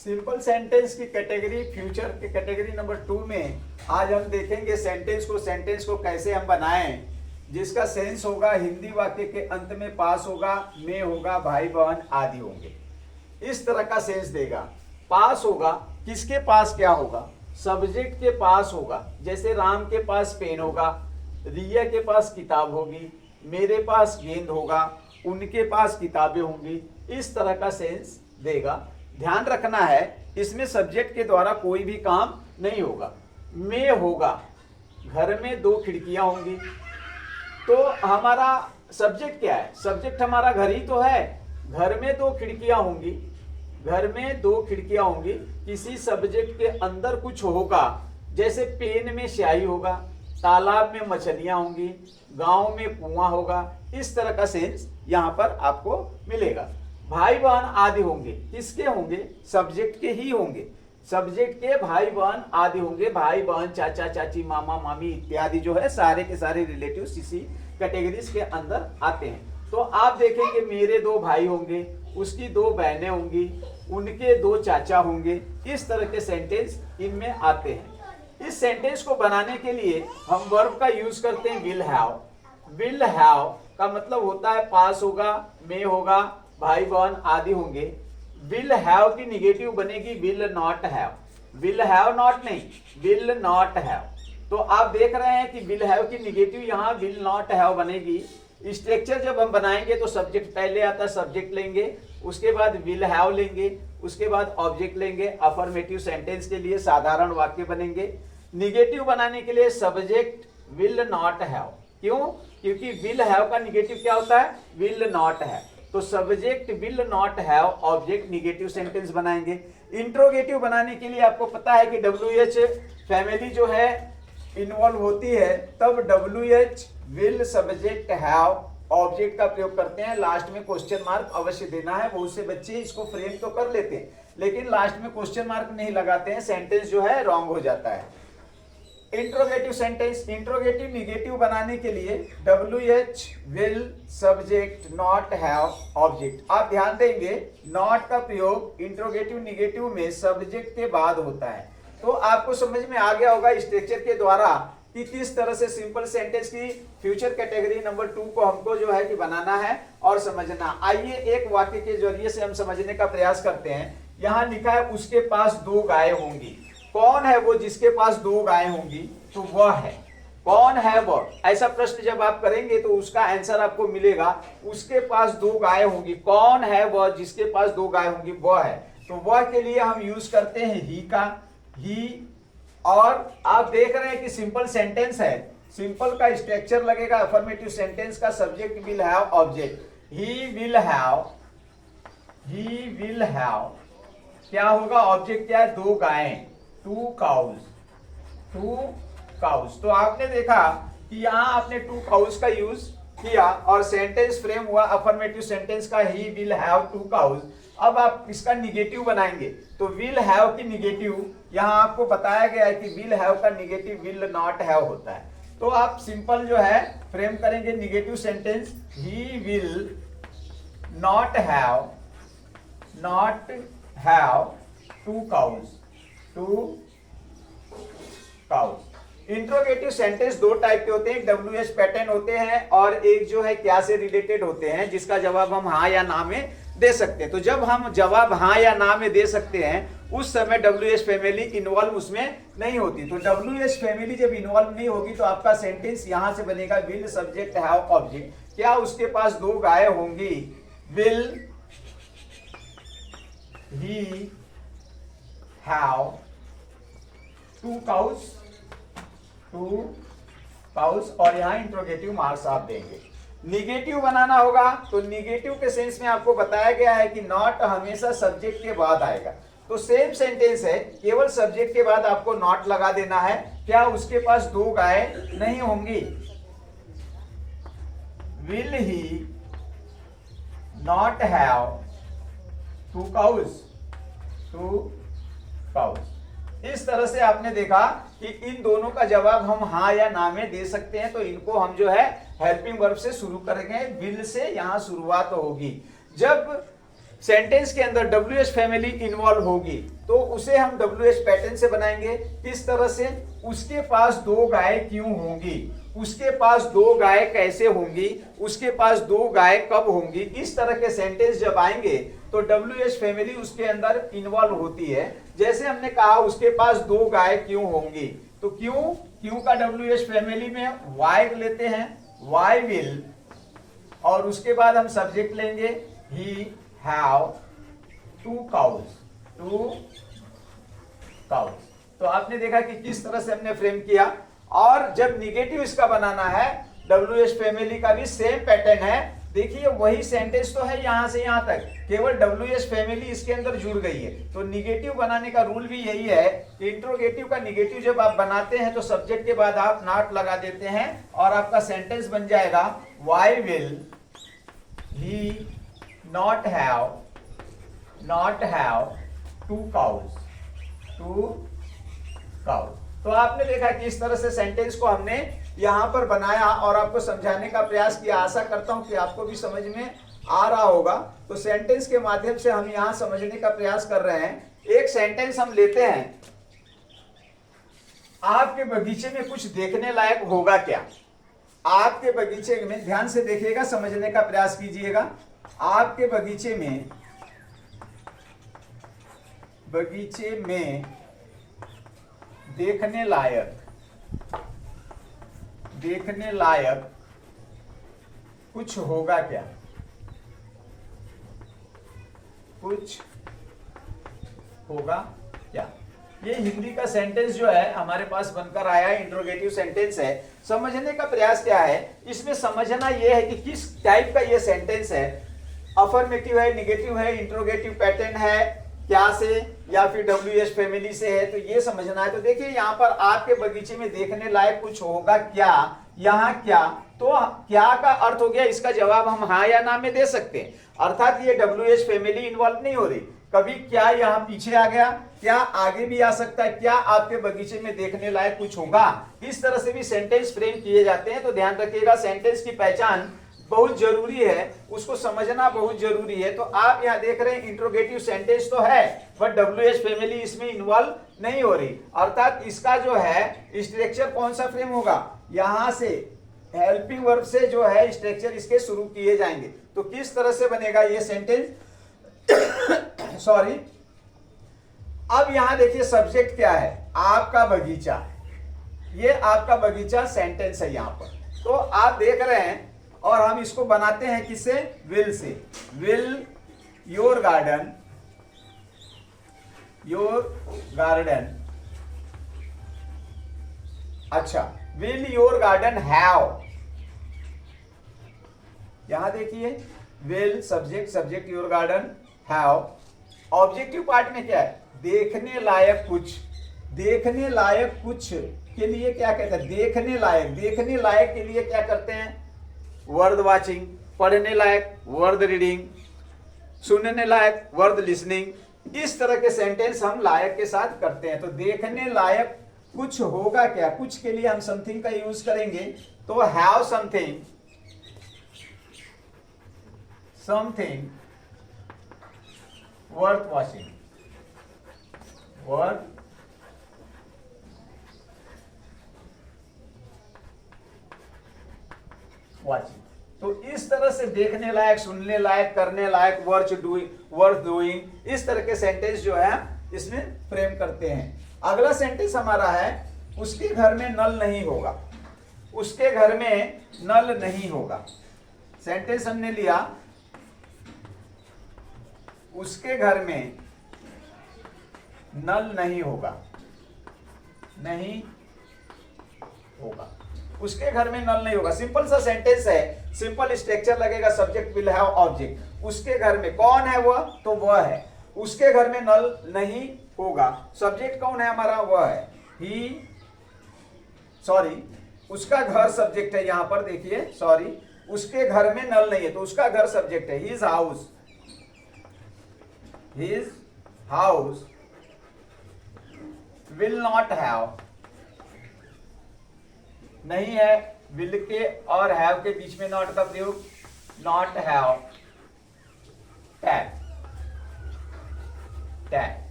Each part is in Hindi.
सिंपल सेंटेंस की कैटेगरी फ्यूचर के कैटेगरी नंबर 2 में आज हम देखेंगे सेंटेंस को कैसे हम बनाएं जिसका सेंस होगा हिंदी वाक्य के अंत में पास होगा, में होगा, भाई बहन आदि होंगे, इस तरह का सेंस देगा। पास होगा, किसके पास क्या होगा? सब्जेक्ट के पास होगा। जैसे राम के पास पेन होगा, रिया के पास किताब होगी, मेरे पास गेंद होगा, उनके पास किताबें होंगी, इस तरह का सेंस देगा। ध्यान रखना है इसमें सब्जेक्ट के द्वारा कोई भी काम नहीं होगा। में होगा, घर में 2 खिड़कियां होंगी, तो हमारा सब्जेक्ट क्या है? सब्जेक्ट हमारा घर ही तो है। घर में 2 खिड़कियां होंगी, घर में 2 खिड़कियां होंगी, किसी सब्जेक्ट के अंदर कुछ होगा, जैसे पेन में स्याही होगा, तालाब में मछलियां होंगी, गांव में कुआं होगा, इस तरह का सेंस यहाँ पर आपको मिलेगा। भाई बहन आदि होंगे, किसके होंगे? सब्जेक्ट के ही होंगे। सब्जेक्ट के भाई बहन आदि होंगे। भाई बहन, चाचा चाची, मामा मामी इत्यादि जो है सारे के सारे रिलेटिव्स इसी कैटेगरीज के अंदर आते हैं। तो आप देखेंगे मेरे 2 भाई होंगे, उसकी 2 बहनें होंगी, उनके 2 चाचा होंगे, इस तरह के सेंटेंस इनमें आते हैं। इस सेंटेंस को बनाने के लिए हम वर्ब का यूज करते हैं विल हैव। विल हैव का मतलब होता है पास होगा, में होगा, भाई बहन आदि होंगे। विल हैव की निगेटिव बनेगी will not have. Will have not नहीं, विल नॉट हैव। तो आप देख रहे हैं कि विल हैव की निगेटिव यहाँ विल नॉट हैव बनेगी। स्ट्रक्चर जब हम बनाएंगे तो सब्जेक्ट पहले आता है, सब्जेक्ट लेंगे, उसके बाद विल हैव लेंगे, उसके बाद ऑब्जेक्ट लेंगे। अफर्मेटिव सेंटेंस के लिए साधारण वाक्य बनेंगे। निगेटिव बनाने के लिए सब्जेक्ट विल नॉट हैव। क्यों? क्योंकि विल हैव का निगेटिव क्या होता है? Will not have. तो subject will not have, object negative sentence बनाएंगे। इंट्रोगेटिव बनाने के लिए आपको पता है कि WH फैमिली जो है इन्वॉल्व होती है, तब WH will subject have object का प्रयोग करते हैं। लास्ट में क्वेश्चन मार्क अवश्य देना है। बहुत से बच्चे इसको फ्रेम तो कर लेते हैं लेकिन लास्ट में क्वेश्चन मार्क नहीं लगाते हैं, सेंटेंस जो है रॉन्ग हो जाता है। इंट्रोगेटिव सेंटेंस, इंट्रोगेटिव निगेटिव बनाने के लिए WH will subject not have object. आप ध्यान देंगे नॉट का प्रयोग इंट्रोगेटिव निगेटिव में सब्जेक्ट के बाद होता है। तो आपको समझ में आ गया होगा स्ट्रक्चर के द्वारा कि किस तरह से सिंपल सेंटेंस की फ्यूचर कैटेगरी नंबर 2 को हमको जो है कि बनाना है और समझना। आइए एक वाक्य के जरिए से हम समझने का प्रयास करते हैं। यहाँ लिखा है उसके पास 2 गायें होंगी। कौन है वो जिसके पास 2 गायें होंगी? तो वह है। कौन है वह? ऐसा प्रश्न जब आप करेंगे तो उसका आंसर आपको मिलेगा उसके पास 2 गायें होंगी। कौन है वह जिसके पास 2 गायें होंगी? वह है। तो वह के लिए हम यूज करते हैं ही का, ही। और आप देख रहे हैं कि सिंपल सेंटेंस है, सिंपल का स्ट्रक्चर लगेगा अफर्मेटिव सेंटेंस का। Subject will have, object he will have, he will have. क्या होगा? ऑब्जेक्ट क्या है? 2 गायें, 2 काउज, 2 काउज। तो आपने देखा कि यहाँ आपने 2 काउज का यूज किया और सेंटेंस फ्रेम हुआ अफर्मेटिव सेंटेंस का ही विल हैव 2 काउज। अब आप इसका निगेटिव बनाएंगे तो विल हैव की निगेटिव यहाँ आपको बताया गया है कि विल हैव का निगेटिव विल नॉट हैव होता है। तो आप सिंपल जो है फ्रेम करेंगे निगेटिव सेंटेंस ही will not have 2 cows, 2 cows. Interrogative sentence 2 type के होते हैं, एक WH पैटर्न होते हैं और एक जो है क्या से रिलेटेड होते हैं जिसका जवाब हम हाँ या ना में दे सकते हैं। तो जब हम जवाब हाँ या ना में दे सकते हैं उस समय WH फैमिली इन्वॉल्व उसमें नहीं होती। तो WH फैमिली जब इन्वॉल्व नहीं होगी तो आपका सेंटेंस यहां से बनेगा विल सब्जेक्ट हैव ऑब्जेक्ट। क्या उसके पास 2 गायें होंगी? Will he have 2 cows, 2 cows. और यहाँ इंट्रोगेटिव मार्क्स आप देंगे। निगेटिव बनाना होगा तो निगेटिव के सेंस में आपको बताया गया है कि नॉट हमेशा सब्जेक्ट के बाद आएगा। तो सेम सेंटेंस है, केवल सब्जेक्ट के बाद आपको नॉट लगा देना है। क्या उसके पास 2 गायें नहीं होंगी? Will he not have 2 cows, 2 cows. इस तरह से आपने देखा कि इन दोनों का जवाब हम हाँ या ना में दे सकते हैं। तो इनको हम जो है हेल्पिंग वर्ब से शुरू करेंगे, विल से यहाँ शुरुआत होगी। जब सेंटेंस के अंदर WH फैमिली इन्वॉल्व होगी तो उसे हम WH पैटर्न से बनाएंगे। किस तरह से? उसके पास 2 गाय क्यों होंगी, उसके पास 2 गाय कैसे होंगी, उसके पास 2 गाय कब होंगी, इस तरह के सेंटेंस जब आएंगे तो WH फैमिली उसके अंदर इन्वॉल्व होती है। जैसे हमने कहा उसके पास 2 गाय क्यों होंगी, तो क्यों का WH फैमिली में वाई लेते हैं, वाई विल, और उसके बाद हम सब्जेक्ट लेंगे ही हैव 2 काउज। तो आपने देखा कि किस तरह से हमने फ्रेम किया। और जब निगेटिव इसका बनाना है, WH फैमिली का भी सेम पैटर्न है। देखिए वही सेंटेंस तो है यहां से यहां तक, केवल WH फैमिली इसके अंदर जुड़ गई है। तो निगेटिव बनाने का रूल भी यही है कि इंट्रोगेटिव का निगेटिव जब आप बनाते हैं तो सब्जेक्ट के बाद आप नॉट लगा देते हैं और आपका सेंटेंस बन जाएगा why will he not have 2 cows. तो आपने देखा कि इस तरह से सेंटेंस को हमने यहां पर बनाया और आपको समझाने का प्रयास किया। आशा करता हूं कि आपको भी समझ में आ रहा होगा। तो सेंटेंस के माध्यम से हम यहां समझने का प्रयास कर रहे हैं। एक सेंटेंस हम लेते हैं, आपके बगीचे में कुछ देखने लायक होगा क्या। आपके बगीचे में, ध्यान से देखिएगा, समझने का प्रयास कीजिएगा। आपके बगीचे में देखने लायक कुछ होगा क्या, कुछ होगा क्या। ये हिंदी का सेंटेंस जो है हमारे पास बनकर आया है, इंट्रोगेटिव सेंटेंस है। समझने का प्रयास क्या है, इसमें समझना यह है कि किस टाइप का ये सेंटेंस है, अफर्मेटिव है, निगेटिव है, इंट्रोगेटिव पैटर्न है, क्या से या फिर WH फैमिली से है, तो ये समझना है। तो देखिए यहाँ पर आपके बगीचे में देखने लायक कुछ होगा क्या, यहाँ क्या, तो क्या का अर्थ हो गया, इसका जवाब हम हाँ या ना में दे सकते हैं। अर्थात ये WH फैमिली इन्वॉल्व नहीं हो रही। कभी क्या यहाँ पीछे आ गया, क्या आगे भी आ सकता है, क्या आपके बगीचे में देखने लायक कुछ होगा। इस तरह से भी सेंटेंस फ्रेम किए जाते हैं। तो ध्यान रखिएगा, सेंटेंस की पहचान बहुत जरूरी है, उसको समझना बहुत जरूरी है। तो आप यहाँ देख रहे हैं इंट्रोगेटिव सेंटेंस तो है बट WH फैमिली इसमें इन्वॉल्व नहीं हो रही। अर्थात इसका जो है स्ट्रक्चर कौन सा फ्रेम होगा, यहां से हेल्पिंग वर्ब से जो है स्ट्रक्चर इसके शुरू किए जाएंगे। तो किस तरह से बनेगा ये सेंटेंस सॉरी। अब यहां देखिए सब्जेक्ट क्या है, आपका बगीचा। ये आपका बगीचा सेंटेंस है यहाँ पर। तो आप देख रहे हैं और हम इसको बनाते हैं किससे, will say. Will your garden अच्छा, विल योर गार्डन हैव, यहां देखिए will subject your garden have. Objective part में क्या है, देखने लायक कुछ के लिए क्या कहते हैं, देखने लायक के लिए क्या करते हैं, वर्थ वाचिंग। पढ़ने लायक वर्थ रीडिंग, सुनने लायक वर्थ लिसनिंग। इस तरह के सेंटेंस हम लायक के साथ करते हैं। तो देखने लायक कुछ होगा क्या, कुछ के लिए हम समथिंग का यूज करेंगे। तो हैव समथिंग वर्थ वाचिंग, तो इस तरह से देखने लायक, सुनने लायक, करने लायक, वर्थ डूइंग, इस तरह के सेंटेंस जो है इसमें फ्रेम करते हैं। अगला सेंटेंस हमारा है उसके घर में नल नहीं होगा। उसके घर में नल नहीं होगा। सेंटेंस हमने लिया, उसके घर में नल नहीं होगा, उसके घर में नल नहीं होगा। सिंपल सा सेंटेंस है, सिंपल स्ट्रक्चर लगेगा, सब्जेक्ट विल हैव ऑब्जेक्ट। उसके घर में कौन है वह, तो वह है। उसके घर में नल नहीं होगा, सब्जेक्ट कौन है हमारा, वह है ही, सॉरी उसका घर सब्जेक्ट है यहां पर, देखिए सॉरी, उसके घर में नल नहीं है तो उसका घर सब्जेक्ट है। His house will not have, नहीं है, विल के और हैव के बीच में नॉट का प्रयोग, नॉट हैव टैप। टैप।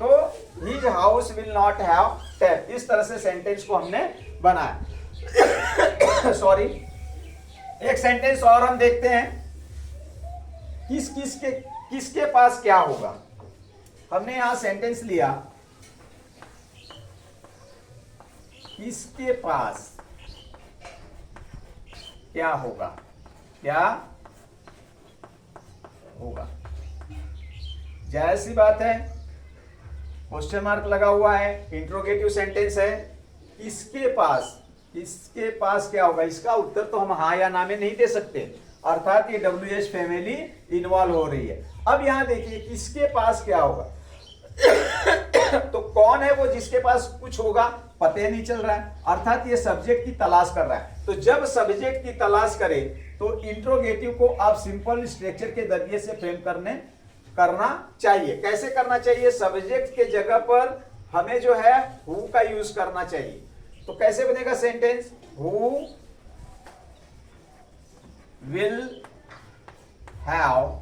तो his house will not have tap. इस तरह से सेंटेंस को हमने बनाया। सॉरी, एक सेंटेंस और हम देखते हैं। किसके पास क्या होगा। हमने यहां सेंटेंस लिया, किसके पास क्या होगा, क्या होगा। जाहिर सी बात है, क्वेश्चन मार्क लगा हुआ है, इंट्रोगेटिव सेंटेंस है। किसके पास क्या होगा, इसका उत्तर तो हम हाँ या ना में नहीं दे सकते, अर्थात ये WH फैमिली इन्वॉल्व हो रही है। अब यहां देखिए, किसके पास क्या होगा। तो कौन है वो जिसके पास कुछ होगा, पता नहीं चल रहा है, अर्थात ये सब्जेक्ट की तलाश कर रहा है। तो जब सब्जेक्ट की तलाश करे तो इंट्रोगेटिव को आप सिंपल स्ट्रक्चर के जरिए से फ्रेम करना चाहिए। कैसे करना चाहिए, सब्जेक्ट के जगह पर हमें जो है हु का यूज करना चाहिए। तो कैसे बनेगा sentence, who will have,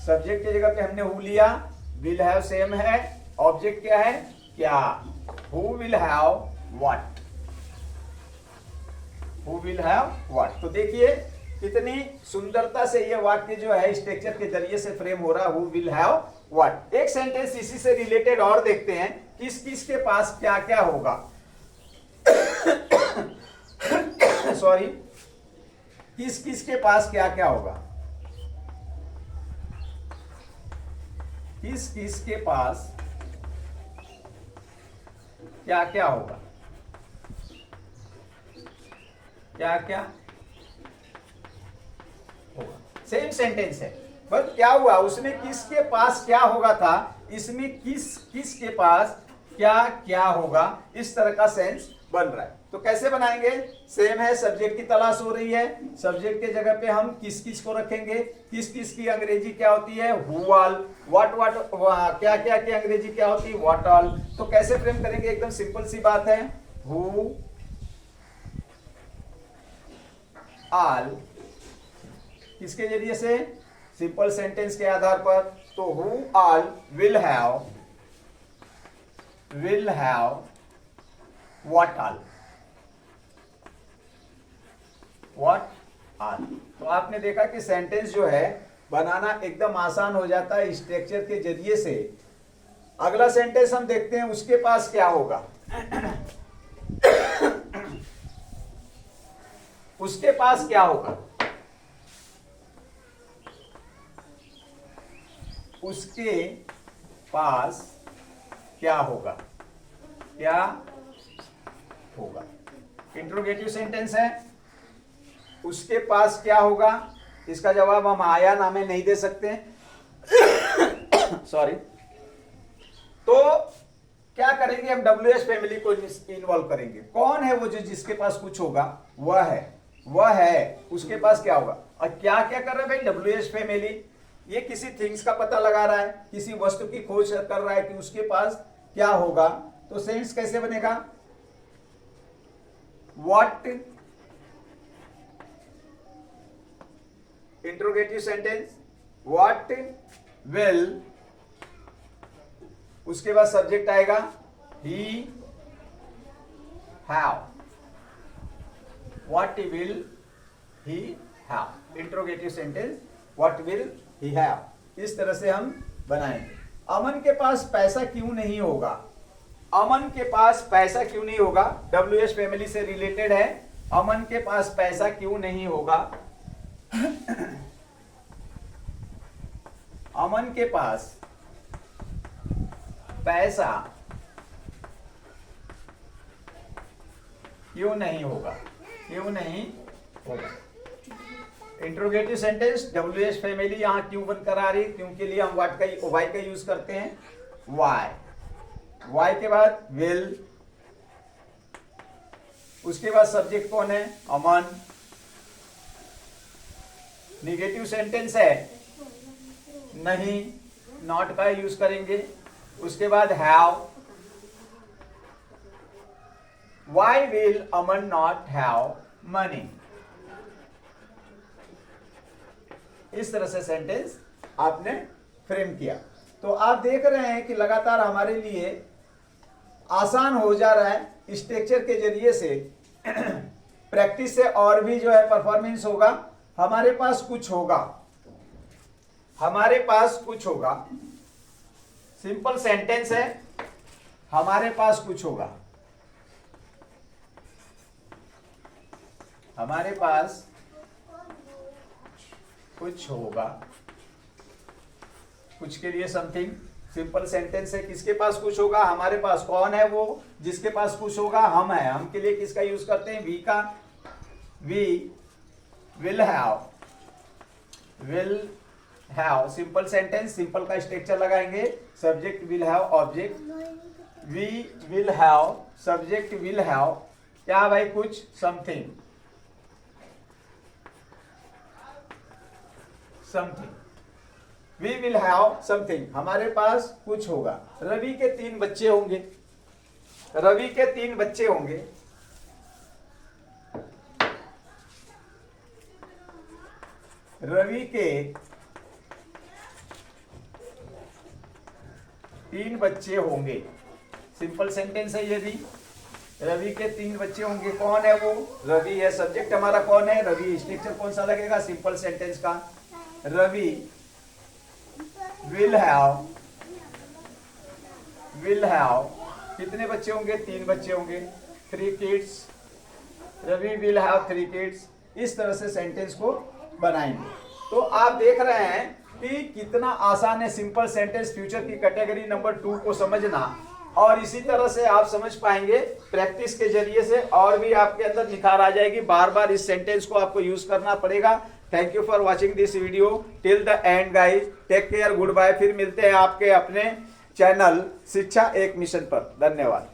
subject की जगह पे हमने हु लिया, विल हैव सेम है, ऑब्जेक्ट क्या है, क्या। Who will have what, who will have what. तो देखिए कितनी सुंदरता से ये वाक्य जो है स्ट्रक्चर के जरिए से फ्रेम हो रहा है, हु विल हैव व्हाट। एक सेंटेंस इसी से रिलेटेड और देखते हैं, किस के पास क्या क्या होगा। सॉरी, किस के पास क्या क्या होगा, किस के पास क्या क्या होगा, क्या क्या होगा। सेम सेंटेंस है, बट क्या हुआ उसमें किसके पास क्या होगा था, इसमें किस के पास क्या क्या होगा, इस तरह का सेंस बन रहा है। तो कैसे बनाएंगे, सेम है, सब्जेक्ट की तलाश हो रही है, सब्जेक्ट के जगह पे हम किस को रखेंगे। किस की अंग्रेजी क्या होती है, हु ऑल, व्हाट क्या क्या की अंग्रेजी क्या होती है, व्हाट ऑल। तो कैसे फ्रेम करेंगे, एकदम सिंपल सी बात है, हु ऑल, किसके जरिए से, सिंपल सेंटेंस के आधार पर। तो who all will have what all, what all. तो आपने देखा कि सेंटेंस जो है बनाना एकदम आसान हो जाता है स्ट्रक्चर के जरिए से। अगला सेंटेंस हम देखते हैं, उसके पास क्या होगा। उसके पास क्या होगा, उसके पास क्या होगा, क्या होगा। इंट्रोगेटिव सेंटेंस है, उसके पास क्या होगा, इसका जवाब हम आया ना में नहीं दे सकते। सॉरी। तो क्या करेंगे, हम WH फैमिली को इन्वॉल्व करेंगे। कौन है वो जो जिसके पास कुछ होगा, वह है उसके पास क्या होगा। और क्या क्या कर रहा है भाई, WH फैमिली ये किसी थिंग्स का पता लगा रहा है, किसी वस्तु की खोज कर रहा है कि उसके पास क्या होगा। तो सेंस कैसे बनेगा, what, interrogative sentence, what will, उसके बाद सब्जेक्ट आएगा he have, what will he have. Interrogative sentence, what will he have. इस तरह से हम बनाएंगे। अमन के पास पैसा क्यों नहीं होगा, अमन के पास पैसा क्यों नहीं होगा, WH फैमिली से रिलेटेड है। अमन के पास पैसा क्यों नहीं होगा, अमन के पास पैसा क्यों नहीं होगा, क्यों नहीं होगा। इंट्रोगेटिव सेंटेंस, WH फैमिली यहां क्यों बनकर आ रही, क्यों के लिए हम वाई का यूज करते हैं, वाई के बाद विल, उसके बाद सब्जेक्ट कौन है, अमन। निगेटिव सेंटेंस है, नहीं, नॉट का यूज करेंगे। उसके बाद have, why will Aman not have money. इस तरह से सेंटेंस आपने फ्रेम किया। तो आप देख रहे हैं कि लगातार हमारे लिए आसान हो जा रहा है। स्ट्रक्चर के जरिए से प्रैक्टिस से और भी जो है परफॉर्मेंस होगा। हमारे पास कुछ होगा, हमारे पास कुछ होगा, सिंपल सेंटेंस है, हमारे पास कुछ होगा, हमारे पास कुछ होगा, कुछ के लिए समथिंग सिंपल सेंटेंस है। किसके पास कुछ होगा? हमारे पास। कौन है वो जिसके पास कुछ होगा? हम है। हम के लिए किसका यूज करते हैं? वी का। We will have, will have simple sentence, simple का स्ट्रक्चर लगाएंगे, subject will have, object we will have, subject will have, क्या भाई? कुछ, something, something, we will have something, हमारे पास कुछ होगा। रवि के 3 बच्चे होंगे, रवि के 3 बच्चे होंगे, रवि के 3 बच्चे होंगे, सिंपल सेंटेंस है ये भी। रवि के 3 बच्चे होंगे, कौन है वो? रवि है। सब्जेक्ट हमारा कौन है? रवि। स्ट्रक्चर कौन सा लगेगा? सिंपल सेंटेंस का। Ravi will have, will have कितने बच्चे होंगे? 3 बच्चे होंगे, 3 kids. Ravi will have 3 kids. इस तरह से सेंटेंस को बनाएंगे। तो आप देख रहे हैं कि कितना आसान है सिंपल सेंटेंस फ्यूचर की कैटेगरी नंबर 2 को समझना। और इसी तरह से आप समझ पाएंगे प्रैक्टिस के जरिए से, और भी आपके अंदर निखार आ जाएगी। बार बार इस सेंटेंस को आपको यूज करना पड़ेगा। Thank you for watching this video till the end guys. Take care, goodbye. फिर मिलते हैं आपके अपने चैनल शिक्षा एक मिशन पर। धन्यवाद।